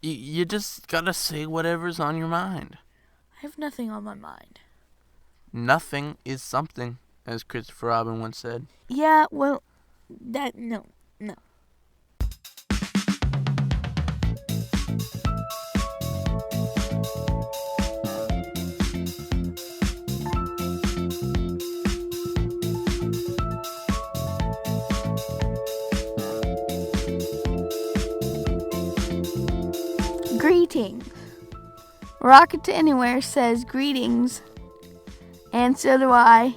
You just gotta say whatever's on your mind. I have nothing on my mind. Nothing is something, as Christopher Robin once said. Yeah, well, no. Greetings. Rocket to Anywhere says greetings, and so do I.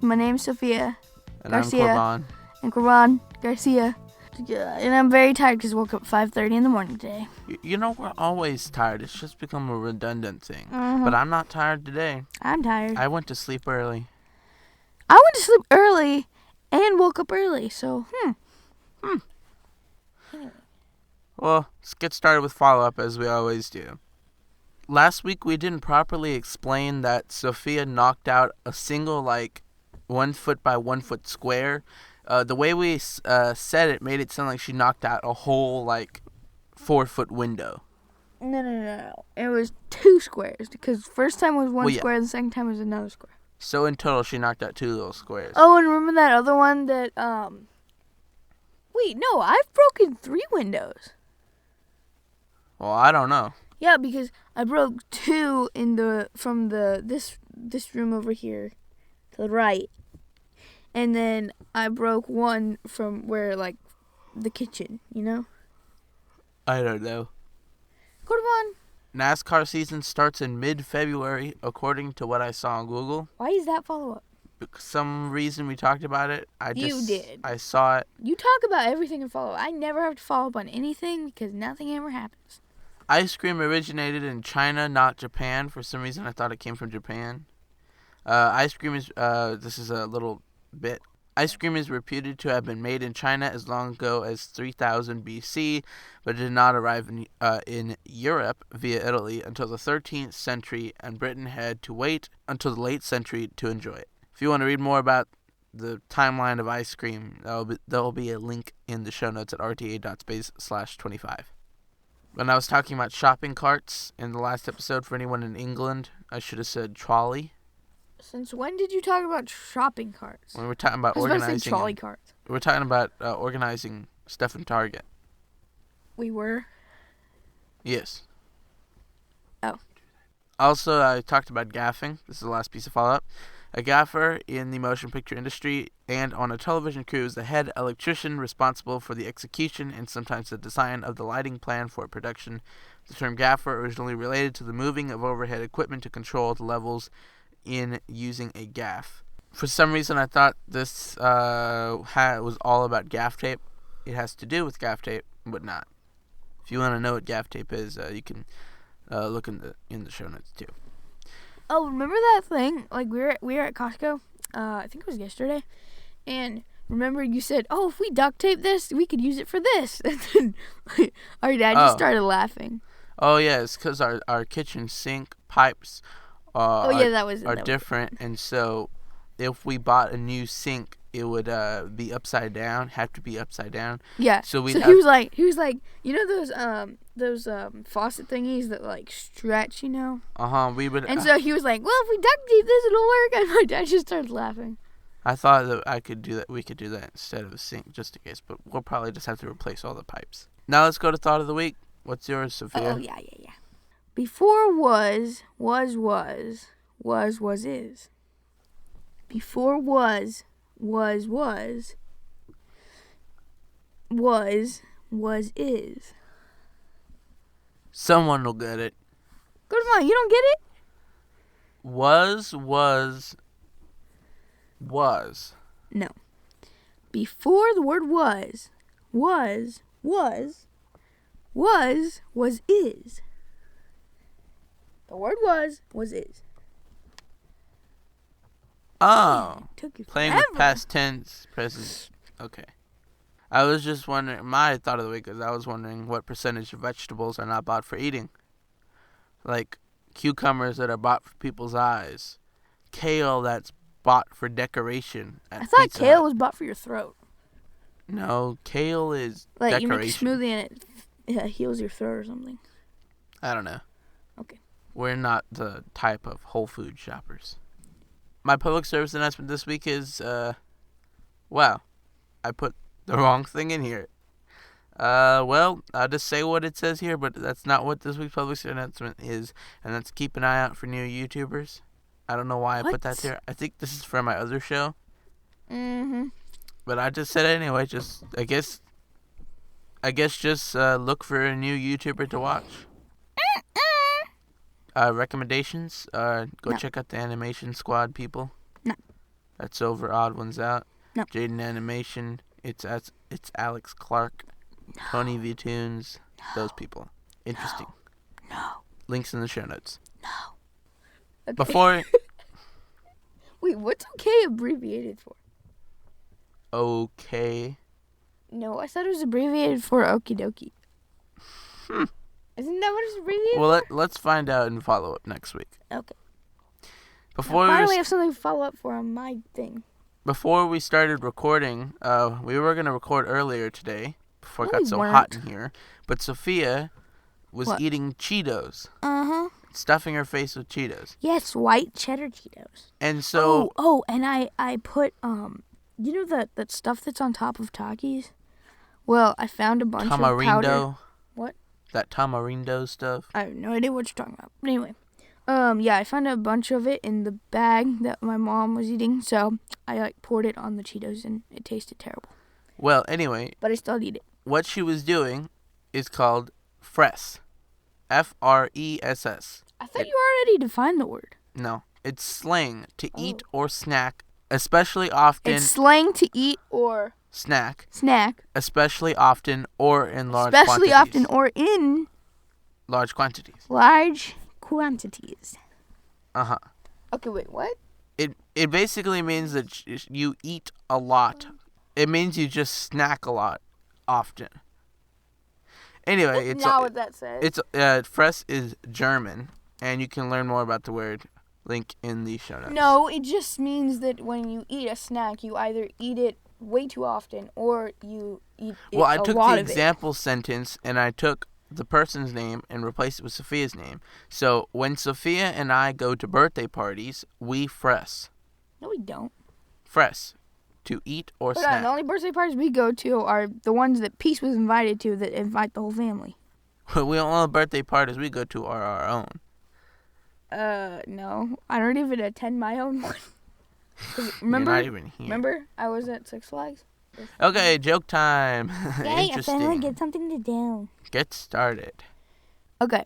My name's Sofia And Garcia. I'm Corban. And Corban Garcia. And I'm very tired because I woke up 5:30 in the morning today. You know, we're always tired. It's just become a redundant thing. Mm-hmm. But I'm not tired today. I'm tired. I went to sleep early. I went to sleep early and woke up early, so, Anyway. Well, let's get started with follow-up as we always do. Last week we didn't properly explain that Sofia knocked out a single, 1 foot by 1 foot square. The way we said it made it sound like she knocked out a whole, 4 foot window. No. It was 2 squares, because first time was one Well, yeah. square, the second time was another square. So in total she knocked out 2 little squares. Oh, and remember that other one that, wait, no, I've broken 3 windows. Well, I don't know. Yeah, because I broke 2 from this room over here to the right. And then I broke 1 from where, the kitchen, you know? I don't know. Corban, NASCAR season starts in mid-February, according to what I saw on Google. why is that follow-up? Some reason we talked about it. You did. I saw it. You talk about everything in follow-up. I never have to follow up on anything because nothing ever happens. Ice cream originated in China, not Japan. For some reason, I thought it came from Japan. Ice cream is, this is a little bit. Ice cream is reputed to have been made in China as long ago as 3000 BC, but it did not arrive in Europe via Italy until the 13th century, and Britain had to wait until the late century to enjoy it. If you want to read more about the timeline of ice cream, there will be a link in the show notes at rta.space/25. When I was talking about shopping carts in the last episode, for anyone in England, I should have said trolley. Since when did you talk about shopping carts? When we were talking about I was about to organizing, say trolley carts. we were talking about organizing stuff in Target. We were? Yes. Oh. Also, I talked about gaffing. This is the last piece of follow-up. A gaffer in the motion picture industry and on a television crew is the head electrician responsible for the execution and sometimes the design of the lighting plan for a production. The term gaffer originally related to the moving of overhead equipment to control the levels in using a gaff. For some reason, I thought this was all about gaff tape. It has to do with gaff tape, but not. If you want to know what gaff tape is, you can look in the show notes too. Oh, remember that thing? We were at Costco. I think it was yesterday. And remember you said, "Oh, if we duct tape this, we could use it for this." And then our dad just started laughing. Oh yeah, it's because our kitchen sink pipes are different, and so if we bought a new sink, it would be upside down. Have to be upside down. Yeah. So he was like, you know those faucet thingies that stretch, you know? We would. And so he was like, "Well, if we duct tape this, it'll work." And my dad just started laughing. I thought that I could do that. We could do that instead of a sink, just in case. But we'll probably just have to replace all the pipes. Now let's go to thought of the week. What's yours, Sophia? Oh yeah. Before was is. Before was is. Someone will get it. Come on, you don't get it? Was. No. Before the word was is. The word was is. Oh. Took you Playing forever. with past tense, present. Okay. I was just wondering, my thought of the week is I was wondering what percentage of vegetables are not bought for eating. Like cucumbers that are bought for people's eyes. Kale that's bought for decoration at I thought Pizza kale Hut. was bought for your throat. No, kale is Like decoration. you make a smoothie and it heals your throat or something. I don't know. Okay. We're not the type of Whole Food shoppers. My public service announcement this week is, wow, I put the wrong thing in here. Well, I'll just say what it says here, but that's not what this week's public service announcement is, and that's keep an eye out for new YouTubers. I don't know why I put that there. I think this is from my other show. Mm-hmm. But I just said it anyway. Just, I guess just look for a new YouTuber to watch. Recommendations? Go No. check out the Animation Squad people. No. That's over Odd Ones Out. No. Jaden Animation. It's Alex Clark. No. Tony V Tunes. No. Those people. Interesting. No. Links in the show notes. No. Okay. Before. Wait, what's okay abbreviated for? Okay. No, I thought it was abbreviated for okie dokie. Isn't that what it's abbreviated Well, for? let's find out and follow up next week. Okay. Before I finally have something to follow up for on my thing. Before we started recording, we were going to record earlier today, before it No, got we so weren't. hot in here, but Sophia was What? eating Cheetos, Uh-huh. stuffing her face with Cheetos. Yes, white cheddar Cheetos. And so, and I put, you know that stuff that's on top of Takis? Well, I found a bunch of powder. tamarindo. What? That tamarindo stuff. I have no idea what you're talking about. But anyway, yeah, I found a bunch of it in the bag that my mom was eating, so I poured it on the Cheetos, and it tasted terrible. Well, anyway, But I still eat it. what she was doing is called fress. Fress. I thought you already defined the word. No, it's slang to eat or snack, especially often. It's slang to eat or snack, especially often or in large quantities. often or in large quantities. large quantities. Uh-huh. Okay, wait, what? It basically means that you eat a lot. It means you just snack a lot often. Anyway, That's not what that says. fress is German, and you can learn more about the word link in the show notes. No, it just means that when you eat a snack, you either eat it way too often or you eat it Well, I a took lot the of it. example sentence and I took the person's name and replaced it with Sophia's name. So when Sophia and I go to birthday parties, we fress. No, we don't. Fress. To eat or Hold on, snack. the only birthday parties we go to are the ones that Peace was invited to that invite the whole family. We all the birthday parties we go to are our own. No. I don't even attend my own one. Remember? You're not even here. Remember? I was at Six Flags. Okay, joke time. Yay, Interesting. I finally get something to do. Get started. Okay.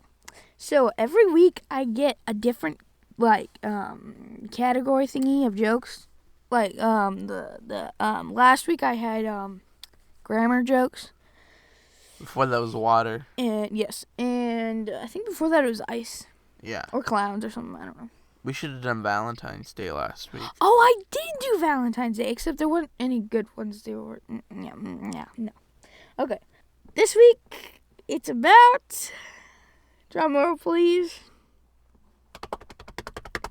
So every week I get a different category thingy of jokes. Like last week I had grammar jokes. Before that was water. And yes. And I think before that it was ice. Yeah. Or clowns or something, I don't know. We should have done Valentine's Day last week. Oh, I did do Valentine's Day, except there weren't any good ones. There were, no. Okay, this week it's about, drum roll please,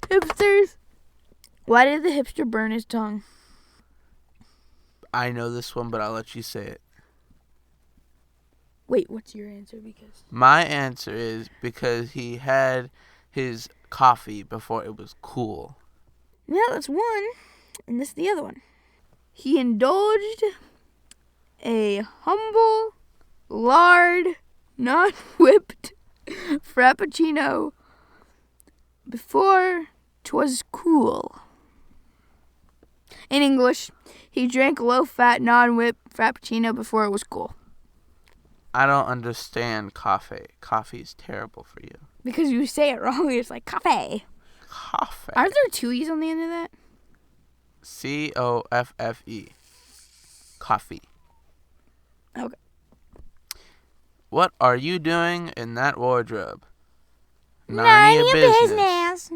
hipsters. Why did the hipster burn his tongue? I know this one, but I'll let you say it. Wait, what's your answer? Because My answer is because he had his coffee before it was cool. yeah, that's one, and this is the other one. He indulged a humble, lard, non-whipped frappuccino before 'twas cool. In English, he drank low-fat, non-whipped frappuccino before it was cool. I don't understand coffee. Coffee's terrible for you. Because you say it wrong, it's like coffee. Coffee. Aren't there two E's on the end of that? Coffe. Coffee. Okay. What are you doing in that wardrobe? None of your business.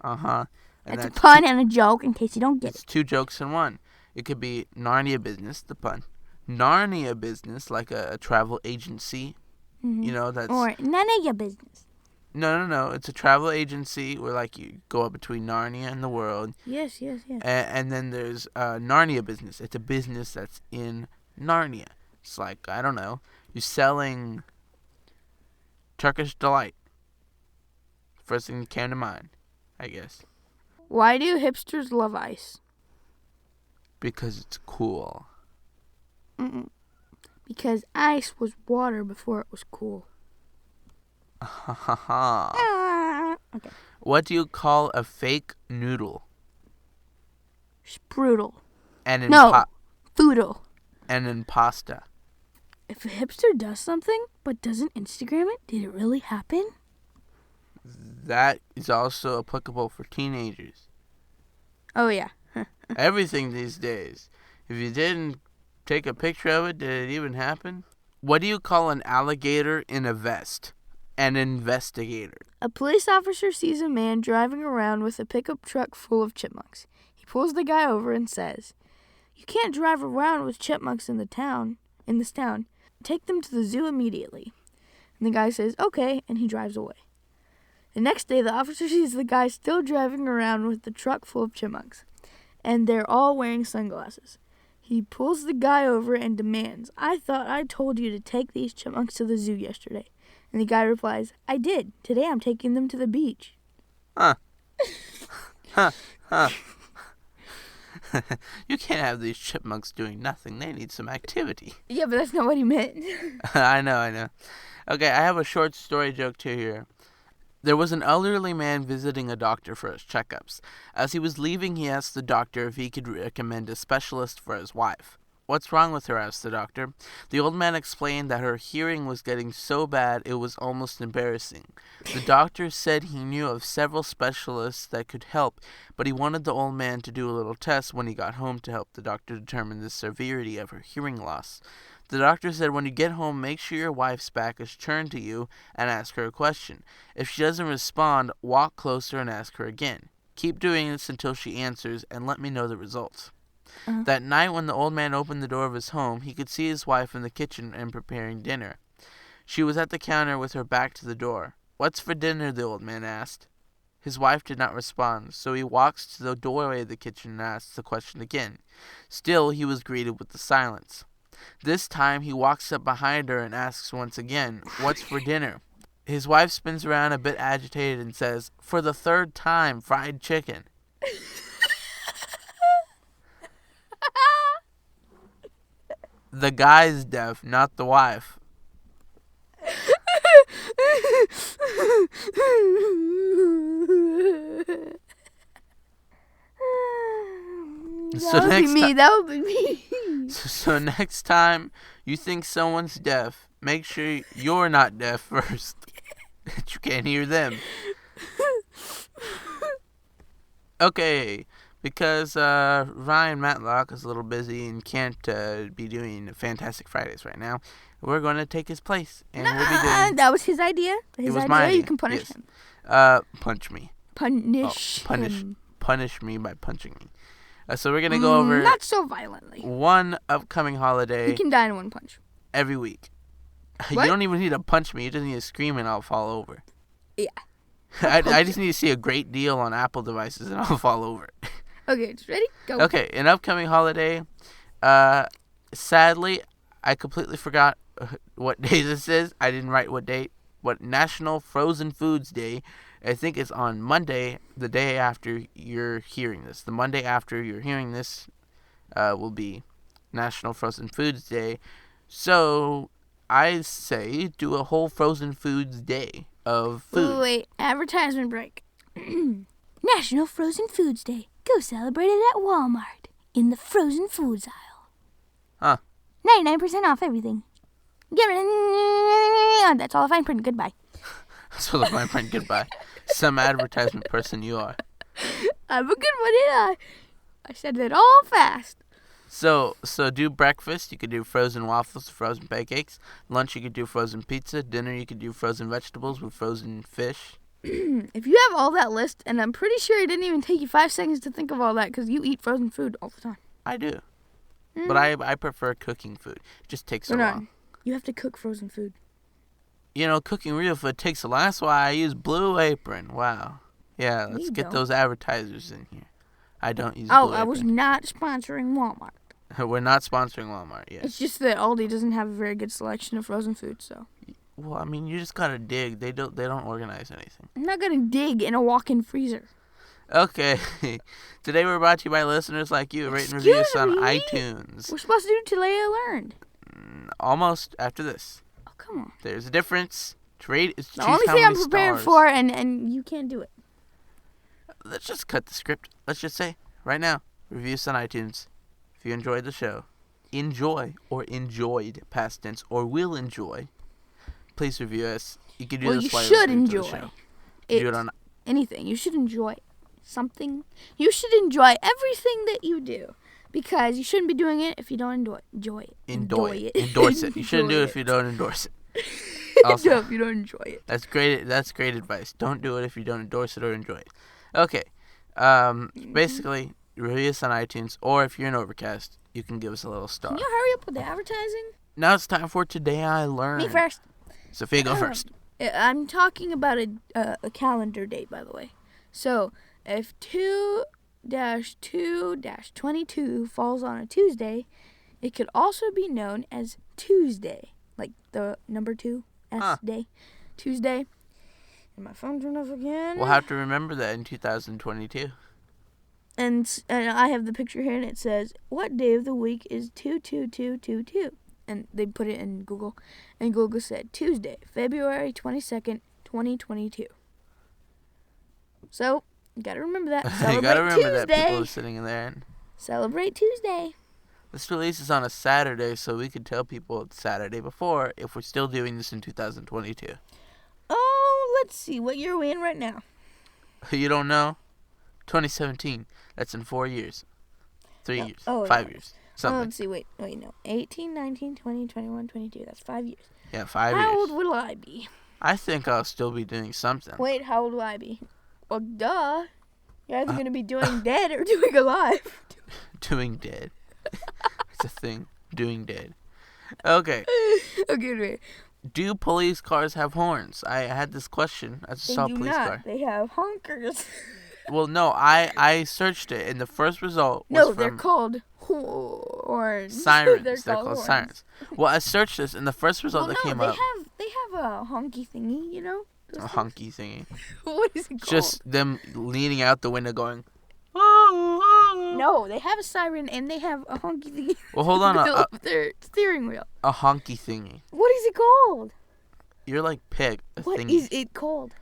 Uh-huh. That's a pun and a joke in case you don't get It's it. two jokes in one. It could be Narnia business, the pun. Narnia business, like a travel agency. Mm-hmm. You know, that's... Or none of your business. No. It's a travel agency where, like, you go up between Narnia and the world. Yes. And then there's Narnia business. It's a business that's in Narnia. It's like, I don't know, you're selling Turkish delight. First thing that came to mind, I guess. Why do hipsters love ice? Because it's cool. Because ice was water before it was cool. Okay. What do you call a fake noodle? Sprudel. And Foodle. And in pasta. If a hipster does something but doesn't Instagram it, did it really happen? That is also applicable for teenagers. Oh, yeah. Everything these days. If you didn't take a picture of it, did it even happen? What do you call an alligator in a vest? An investigator. A police officer sees a man driving around with a pickup truck full of chipmunks. He pulls the guy over and says, "You can't drive around with chipmunks in this town. Take them to the zoo immediately." And the guy says, "Okay," and he drives away. The next day, the officer sees the guy still driving around with the truck full of chipmunks, and they're all wearing sunglasses. He pulls the guy over and demands, "I thought I told you to take these chipmunks to the zoo yesterday." And the guy replies, "I did. Today I'm taking them to the beach." Huh. You can't have these chipmunks doing nothing. They need some activity. Yeah, but that's not what he meant. I know. Okay, I have a short story joke too here. There was an elderly man visiting a doctor for his checkups. As he was leaving, he asked the doctor if he could recommend a specialist for his wife. "What's wrong with her?" asked the doctor. The old man explained that her hearing was getting so bad it was almost embarrassing. The doctor said he knew of several specialists that could help, but he wanted the old man to do a little test when he got home to help the doctor determine the severity of her hearing loss. The doctor said, "When you get home, make sure your wife's back is turned to you and ask her a question. If she doesn't respond, walk closer and ask her again. Keep doing this until she answers and let me know the results." That night, when the old man opened the door of his home, he could see his wife in the kitchen and preparing dinner. She was at the counter with her back to the door. "What's for dinner?" the old man asked. His wife did not respond, so he walks to the doorway of the kitchen and asks the question again. Still, he was greeted with the silence. This time, he walks up behind her and asks once again, "What's for dinner?" His wife spins around a bit agitated and says, "For the third time, fried chicken." The guy's deaf, not the wife. That would be me. So next time you think someone's deaf, make sure you're not deaf first. That you can't hear them. Okay, because Ryan Matlock is a little busy and can't be doing Fantastic Fridays right now, we're going to take his place. And we'll be doing... That was his idea. My idea. You can punish him. Punch me. Punish me by punching me. So we're going to go over... Not so violently. One upcoming holiday... He can die in one punch. Every week. What? You don't even need to punch me. You just need to scream and I'll fall over. Yeah. I just need to see a great deal on Apple devices and I'll fall over. Okay, just ready? Go. Okay, an upcoming holiday. Sadly, I completely forgot what day this is. I didn't write what date. What National Frozen Foods Day. I think it's on Monday, the day after you're hearing this. The Monday after you're hearing this will be National Frozen Foods Day. So I say do a whole Frozen Foods Day of food. Wait, advertisement break. National Frozen Foods Day. Go celebrate it at Walmart in the frozen foods aisle. Huh. 99% off everything. That's all I find print. Goodbye. That's all I find print. Goodbye. Some advertisement person you are. I'm a good one, ain't I? I said it all fast. So do breakfast. You could do frozen waffles, frozen pancakes. Lunch, you could do frozen pizza. Dinner, you could do frozen vegetables with frozen fish. If you have all that list, and I'm pretty sure it didn't even take you 5 seconds to think of all that because you eat frozen food all the time. I do. But I prefer cooking food. It just takes so long. You have to cook frozen food. You know, cooking real food takes a lot. That's why I use Blue Apron. Wow. Yeah, let's get those advertisers in here. I don't use Blue Apron. I was not sponsoring Walmart. We're not sponsoring Walmart yet. It's just that Aldi doesn't have a very good selection of frozen food, so. Well, I mean, you just gotta dig. They don't organize anything. I'm not gonna dig in a walk-in freezer. Okay. Today we're brought to you by listeners like you. Rate and Excuse review us on me? iTunes. We're supposed to do Till I Learned. Almost after this. Oh, come on. There's a difference. Trade is The only thing I'm prepared for, and you can't do it. Let's just cut the script. Let's just say, right now, review us on iTunes. If you enjoyed the show, or enjoyed, past tense, or will enjoy, please review us. You can do this while you should listening to the enjoy show. it. Do it on Anything. You should enjoy something. You should enjoy everything that you do. Because you shouldn't be doing it if you don't enjoy it. Endorse it. You shouldn't do it if you don't endorse it. Also, if you don't enjoy it. That's great advice. Don't do it if you don't endorse it or enjoy it. Okay. Basically, review us on iTunes, or if you're in Overcast, you can give us a little star. Can you hurry up with the advertising? Now it's time for Today I Learned. Me first. Sophia, go first. I'm talking about a calendar date, by the way. So, if 2-2-22 falls on a Tuesday, it could also be known as Tuesday. Like the number 2, day. Tuesday. And my phone turned off again. We'll have to remember that in 2022. And I have the picture here, and it says, what day of the week is 2-2-2-2-2? And they put it in Google, and Google said Tuesday, February 22nd, 2022. So, you gotta remember that. Celebrate you gotta remember Tuesday. that people are sitting in there. And Celebrate Tuesday. this releases on a Saturday, so we could tell people it's Saturday before if we're still doing this in 2022. Oh, let's see. What year are we in right now? You don't know? 2017. That's in 4 years. 3 years. 5 years. Something. Let's see. Wait, no. 18, 19, 20, 21, 22. That's 5 years. Yeah, 5 years. How old will I be? I think I'll still be doing something. Wait, how old will I be? Well, duh. You're either going to be doing dead or doing alive. Doing dead. It's a thing. Doing dead. Okay. Okay, wait. Do police cars have horns? I had this question. I just saw a police car. They have honkers. Well, no, I searched it, and the first result was No, from they're called horns. sirens. they're called horns. sirens. Well, I searched this, and the first result that came up. They have a honky thingy, you know? A honky thingy. What is it called? Just them leaning out the window going. No, they have a siren and they have a honky thingy. Well, hold on. Their steering wheel. A honky thingy. What is it called? You're like pig. What thingy. is it called?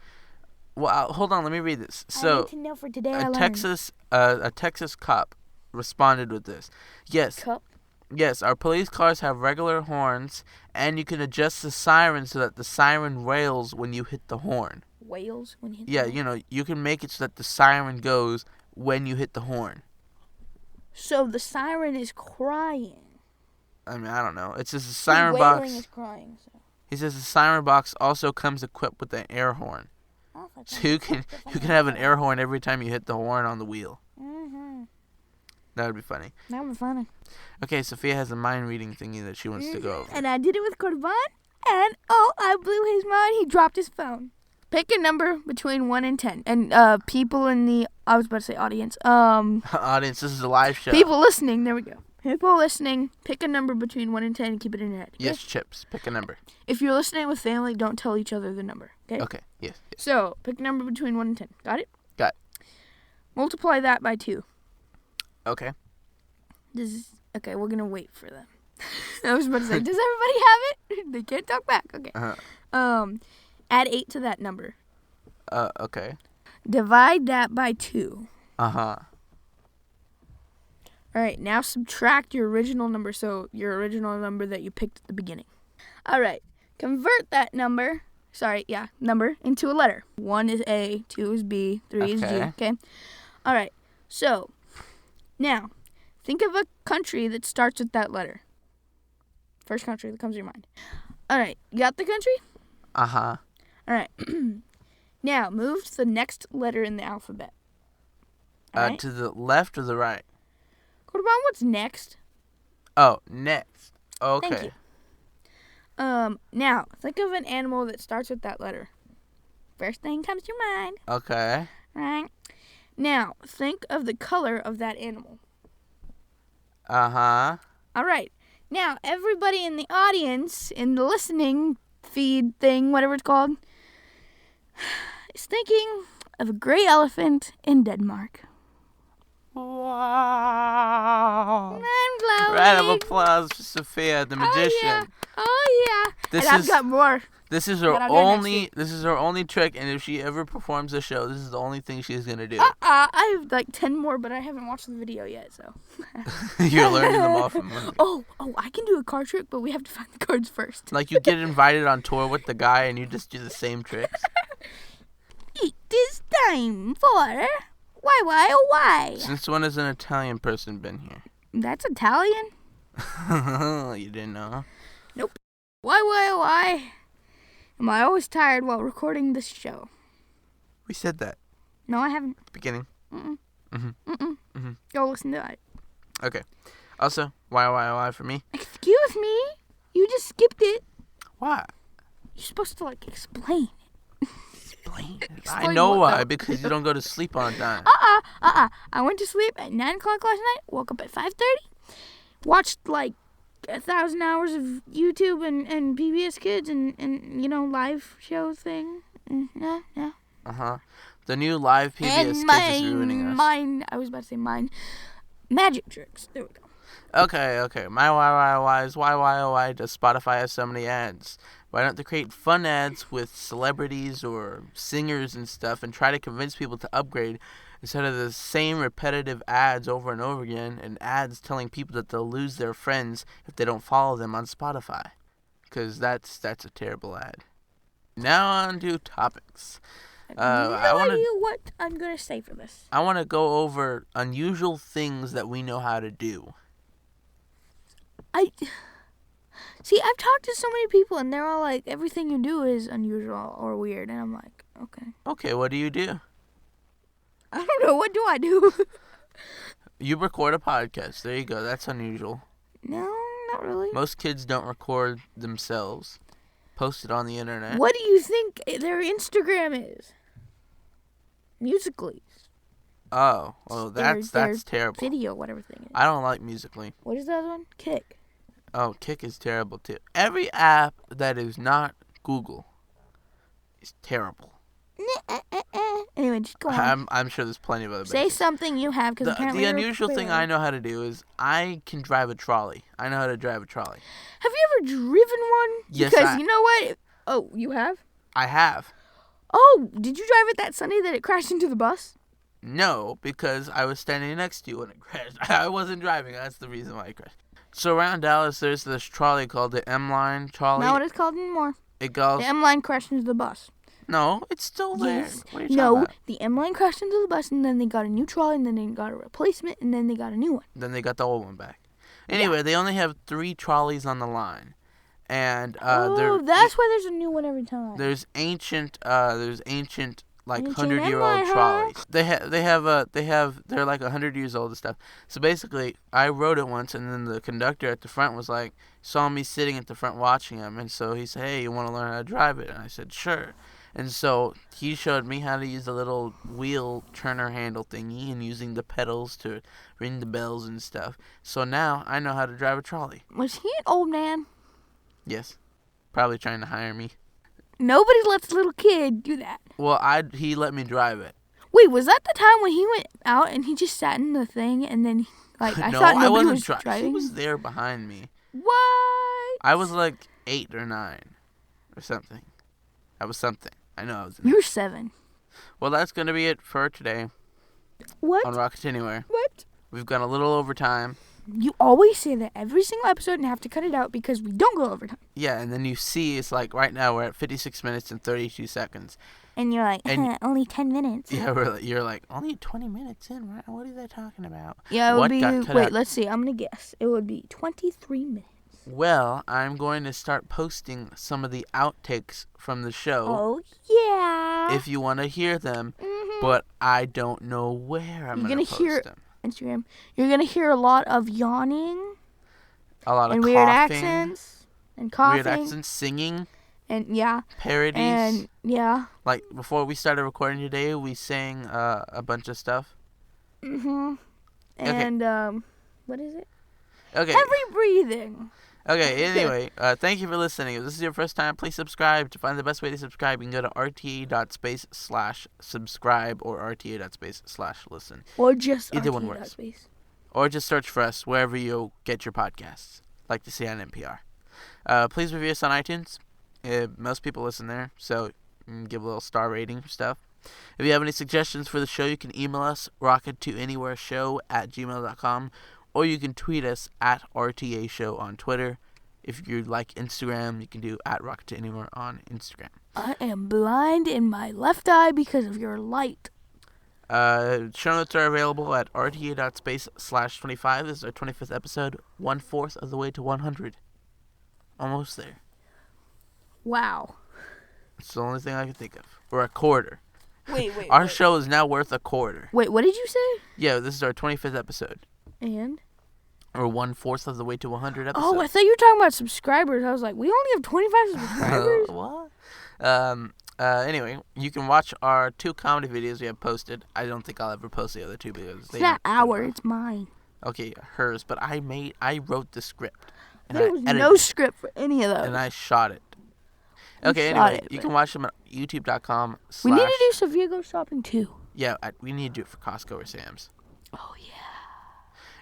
Well, hold on. Let me read this. I So, need to know for today. a Texas cop responded with this. Yes. Cup. Yes, our police cars have regular horns, and you can adjust the siren so that the siren wails when you hit the horn. Wails when you hit Yeah, the horn? you know, you can make it so that the siren goes when you hit the horn. So the siren is crying. I mean, I don't know. It says the siren Wailing box. is crying. So. He says the siren box also comes equipped with an air horn. Oh, So you can have an air horn every time you hit the horn on the wheel. Mm-hmm. That would be funny. That would be funny. Okay, Sophia has a mind reading thingy that she wants to go over. And I did it with Corban, and I blew his mind. He dropped his phone. Pick a number between 1 and 10. And people in the, I was about to say audience. Audience, this is a live show. People listening, there we go. People listening, pick a number between 1 and 10 and keep it in your head. Okay? Yes, Chips. Pick a number. If you're listening with family, don't tell each other the number. Okay? Okay, yes. So, pick a number between 1 and 10. Got it? Got it. Multiply that by 2. Okay. Okay, we're going to wait for them. I was about to say, does everybody have it? They can't talk back. Okay. Add 8 to that number. Okay. Divide that by 2. Uh-huh. All right, now subtract your original number, so your original number that you picked at the beginning. All right, convert that number into a letter. 1 is A, 2 is B, 3 is G, okay? All right, so now think of a country that starts with that letter. First country that comes to your mind. All right, you got the country? Uh-huh. All right. Now, move to the next letter in the alphabet. All right? To the left or the right? Corban, what's next? Oh, next. Okay. Thank you. Now, think of an animal that starts with that letter. First thing comes to your mind. Okay. Right. Now, think of the color of that animal. Uh-huh. All right. Now, everybody in the audience, in the listening feed thing, whatever it's called, is thinking of a gray elephant in Denmark. Wow. And glowing. Round of applause for Sofia, the magician. Oh yeah. This and is I've got more. this is her that I'll do next only week. this is her only trick, and if she ever performs a show, this is the only thing she's gonna do. I have like 10 more, but I haven't watched the video yet, so. You're learning them all from her. Oh, I can do a card trick, but we have to find the cards first. Like you get invited on tour with the guy, and you just do the same tricks. It is time for why? Since when has an Italian person been here? That's Italian? You didn't know? Nope. Why? Am I always tired while recording this show? We said that No, I haven't. at the beginning. Go listen to it. Okay. Also, why for me? Excuse me? You just skipped it. Why? You're supposed to, like, explain. Explain. I Explain know what, why, though. because you don't go to sleep on time. I went to sleep at 9 o'clock last night, woke up at 5:30, watched, like, 1,000 hours of YouTube and PBS Kids and live show thing. Yeah. Uh-huh. The new live PBS And Kids is ruining us. I was about to say mine. Magic tricks. There we go. Okay. My why is why does Spotify have so many ads? Why don't they create fun ads with celebrities or singers and stuff and try to convince people to upgrade instead of the same repetitive ads over and over again, and ads telling people that they'll lose their friends if they don't follow them on Spotify? Because that's a terrible ad. Now on to topics. I want idea what I'm going to say for this. I want to go over unusual things that we know how to do. See, I've talked to so many people, and they're all like, everything you do is unusual or weird. And I'm like, okay. Okay, what do you do? I don't know. What do I do? You record a podcast. There you go. That's unusual. No, not really. Most kids don't record themselves. Post it on the internet. What do you think their Instagram is? Musical.ly. Oh, well, that's terrible. Video, whatever thing it is. I don't like Musical.ly. What is the other one? Kick. Oh, Kick is terrible too. Every app that is not Google is terrible. Anyway, just go on. I'm sure there's plenty of other. Say benefits. something you have, because apparently The unusual thing I know how to do is I can drive a trolley. I know how to drive a trolley. Have you ever driven one? Yes, Because you know what? Oh, you have? I have. Oh, did you drive it that Sunday that it crashed into the bus? No, because I was standing next to you when it crashed. I wasn't driving. That's the reason why it crashed. So around Dallas, there's this trolley called the M-Line trolley. Not what it's called anymore. It goes. The M-Line crashed into the bus. No, it's still there. Yes. What are you talking No, about? the M-Line crashed into the bus, and then they got a new trolley, and then they got a replacement, and then they got a new one. Then they got the old one back. Anyway, They only have 3 trolleys on the line, and that's why there's a new one every time. there's ancient like Ancient 100-year-old M-line, huh? trolleys. They're like 100 years old and stuff. So basically, I rode it once, and then the conductor at the front was like, saw me sitting at the front watching him, and so he said, "Hey, you want to learn how to drive it?" And I said, "Sure." And so he showed me how to use the little wheel turner handle thingy and using the pedals to ring the bells and stuff. So now I know how to drive a trolley. Was he an old man? Yes. Probably trying to hire me. Nobody lets a little kid do that. Well, he let me drive it. Wait, was that the time when he went out and he just sat in the thing and then, like, I No, thought I nobody wasn't was driving? He was there behind me. What? I was like 8 or 9 or something. I was something. I know I was. You were 7. Well, that's going to be it for today What? on Rocket Anywhere. What? We've gone a little over time. You always say that every single episode and have to cut it out because we don't go over time. Yeah, and then you see it's like right now we're at 56 minutes and 32 seconds. And you're like, only 10 minutes. Yeah, you're like, only 20 minutes in, right? What are they talking about? Yeah, it would What be, got cut wait, out? let's see. I'm going to guess. It would be 23 minutes. Well, I'm going to start posting some of the outtakes from the show Oh, yeah. if you want to hear them, Mhm. but I don't know where I'm You're going to gonna post hear- them. Instagram. You're going to hear a lot of yawning A lot of and coughing, weird accents and coughing. weird accents, singing, And, yeah. parodies. And, yeah. Like, before we started recording today, we sang a bunch of stuff. Mm-hmm. Okay. And, what is it? Okay. Heavy breathing. Okay, anyway, thank you for listening. If this is your first time, please subscribe. To find the best way to subscribe, you can go to rta.space/subscribe or rta.space/listen. Or just Either one RT works. Space. Or just search for us wherever you get your podcasts, like to see on NPR. Please review us on iTunes. Most people listen there, so give a little star rating for stuff. If you have any suggestions for the show, you can email us, rockettoanywhereshow@gmail.com, or you can tweet us at RTA Show on Twitter. If you like Instagram, you can do at rockettoanywhere on Instagram. I am blind in my left eye because of your light. Show notes are available at rta.space/25. This is our 25th episode, 1/4 of the way to 100. Almost there. Wow. It's the only thing I can think of. Or a quarter. Wait. Our show is now worth a quarter. Wait, what did you say? Yeah, this is our 25th episode. And? Or 1/4 of the way to 100 episodes. Oh, I thought you were talking about subscribers. I was like, we only have 25 subscribers? What? Anyway, you can watch our 2 comedy videos we have posted. I don't think I'll ever post the other 2 because It's not ours, it's mine. Okay, hers, but I wrote the script. And There was edited no it, script for any of those. and I shot it. You Okay, shot anyway, it, you but- can watch them at youtube.com/. We need to do Sofia Go Shopping too. Yeah, we need to do it for Costco or Sam's. Oh, yeah.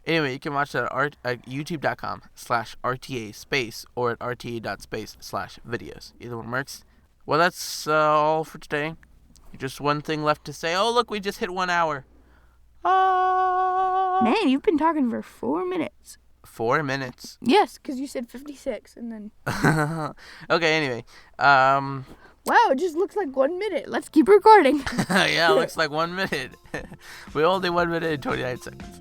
Anyway, you can watch that at youtube.com/RTA space or at rta.space/videos. Either one works. Well, that's all for today. Just one thing left to say. Oh, look, we just hit 1 hour. Man, you've been talking for 4 minutes. 4 minutes. Yes, because you said 56 and then... Okay, anyway. Wow, it just looks like 1 minute. Let's keep recording. Yeah, it looks like 1 minute. We only 1 minute and 29 seconds.